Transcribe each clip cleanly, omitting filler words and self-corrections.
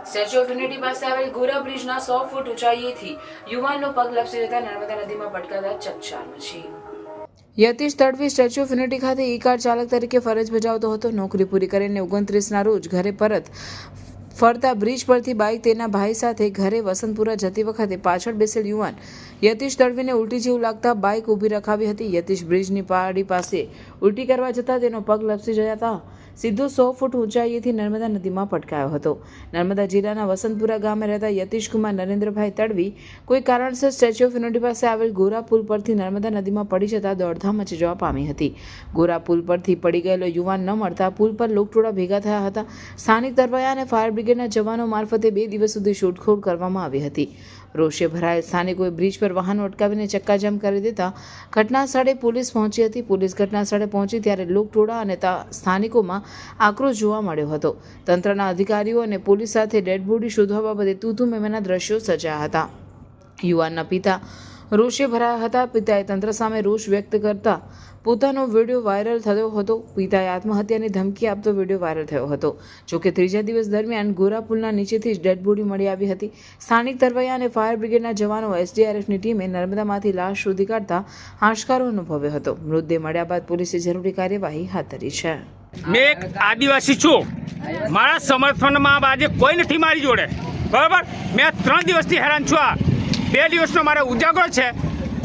Statue of unity પાસે આવેલ ગોરા બ્રિજના 100 ફૂટ ઊંચાઈએથી યુવાનનો પગ લપસી જતા નર્મદા નદીમાં પટકાતા ચકચાર મચી. યતીશ તડવી સ્ટેચ્યુ ઓફ યુનિટી ખાતે ઈ કાર ચાલક તરીકે ફરજ બજાવતો હતો. નોકરી પૂરી કરીને 29ના રોજ ઘરે પરત ફરતા બ્રિજ પરથી બાઇક તેના ભાઈ સાથે ઘરે વસંતપુરા જતી વખતે પાછળ બેસેલ યુવાન યતીશ તડવીને ઉલટી જેવું લાગતા બાઇક ઊભી રખાવી હતી. યતીશ બ્રિજની પાડી પાસે ઉલટી કરવા જતાં તેનો પગ લપસી જતા સીધો 100 ફૂટ ઊંચાઈએથી નર્મદા નદીમાં પટકાયો હતો. નર્મદા જિલ્લાના વસંતપુરા ગામે રહેતા યતીશ કુમાર નરેન્દ્રભાઈ તડવી કોઈ કારણસર સ્ટેચ્યુ ઓફ યુનિટી પાસે આવેલ ગોરા પુલ પરથી નર્મદા નદીમાં પડી જતા દોડધામ મચી જવા પામી હતી. ગોરા પુલ પરથી પડી ગયેલો યુવાન ન મળતા પુલ પર લોકટોળા ભેગા થયા હતા. સ્થાનિક તરવૈયા અને ફાયર બ્રિગેડના જવાનો મારફતે 2 દિવસ સુધી શોધખોળ કરવામાં આવી હતી. રોષે ભરાયેલ સ્થાનિકોએ બ્રિજ પર વાહનો અટકાવીને ચક્કાજામ કરી દેતા ઘટના સ્થળે પોલીસ પહોંચી હતી. પોલીસ ઘટના સ્થળે પહોંચી ત્યારે લોકટોળા અને સ્થાનિકોમાં આક્રોશ જોવા મળ્યો હતો. તંત્રના અધિકારીઓ અને પોલીસ સાથે ડેડ બોડી શોધવા બાબતે તૂતુ મેમેના દ્રશ્યો સર્જાયા હતા. યુવાનના પિતા રોષે ભરાયા હતા. પિતાએ તંત્ર સામે રોષ વ્યક્ત કરતા પોતાનો વિડીયો વાયરલ થયો હતો. પિતાએ આત્મહત્યાની ધમકી આપતો વિડીયો વાયરલ થયો હતો. જોકે 3જા દિવસ દરમિયાન ગોરા પુલના નીચેથી જ ડેડ બોડી મળી આવી હતી. સ્થાનિક તરવૈયા અને ફાયર બ્રિગેડના જવાનો SDRFની ટીમે નર્મદામાંથી લાશ શોધી કાઢતા હાશકારો અનુભવ્યો હતો. મૃતદેહ મળ્યા બાદ પોલીસે જરૂરી કાર્યવાહી હાથ ધરી છે. મેં એક આદિવાસી છું. મારા સમર્થનમાં આજે કોઈ નથી મારી જોડે, બરાબર. મેં 3 દિવસથી હેરાન છું. 2 દિવસનો મારે ઉજાગરો છે.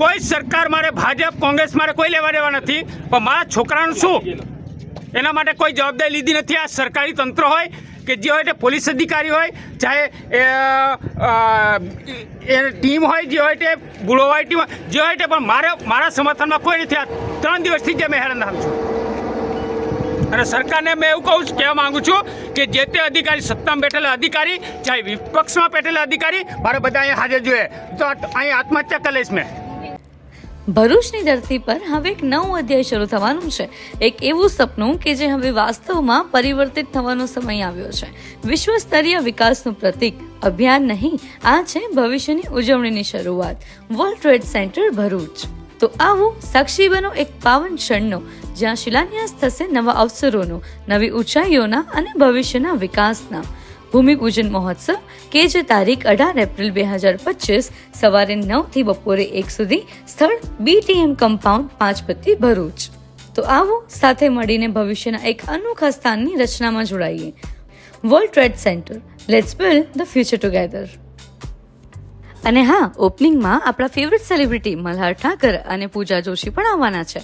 કોઈ સરકાર મારે ભાજપ કોંગ્રેસ મારે કોઈ લેવા દેવા નથી, પણ મારા છોકરાનું શું એના માટે કોઈ જવાબદારી લીધી નથી. આ સરકારી તંત્ર હોય કે જે હોય તે પોલીસ અધિકારી હોય, ચાહે એ ટીમ હોય, જે હોય તે ગુળોવાળી ટીમ હોય, જે હોય તે, પણ મારા સમર્થનમાં કોઈ નથી. આ 3 દિવસથી જે મેં હેરાન થાઉં છું. અને સરકારને મેં એવું કહેવા માગું છું કે જે તે અધિકારી, સત્તામાં બેઠેલા અધિકારી, ચાહે વિપક્ષમાં બેઠેલા અધિકારી, મારે બધા અહીંયા હાજર જોઈએ. તો અહીં આત્મહત્યા કરી લઈશ મેં. ભરૂચની ધરતી પર હવે એક નવું અધ્યાય શરૂ થવાનું છે. એક એવું સપનું કે જે હવે વાસ્તવમાં પરિવર્તિત થવાનો સમય આવ્યો છે. વિશ્વ સ્તરીય વિકાસનું પ્રતીક અભિયાન નહીં, આ છે ભવિષ્યની ઉજવણીની શરૂઆત. World Trade centre Bharuch. તો આવો સાક્ષી બનો એક પાવન ક્ષણનો, જ્યાં શિલાન્યાસ થશે નવા અવસરોનો, નવી ઊંચાઈઓના અને ભવિષ્યના વિકાસના. ભૂમિપૂજન મહોત્સવ કે જે તારીખ 18 એપ્રિલ 2025 સવારે 9 થી બપોરે 1 સુધી, સ્થળ BTM કમ્પાઉન્ડ, પાંચપત્તી, ભરૂચ. તો આવો સાથે મળીને ભવિષ્યના એક અનોખા સ્થાનની રચનામાં જોડાઈએ. World Trade Center, let's build the future together. અને હા, ઓપનિંગમાં આપણા ફેવરિટ સેલિબ્રિટી મલ્હાર ઠાકર અને પૂજા જોશી પણ આવવાના છે.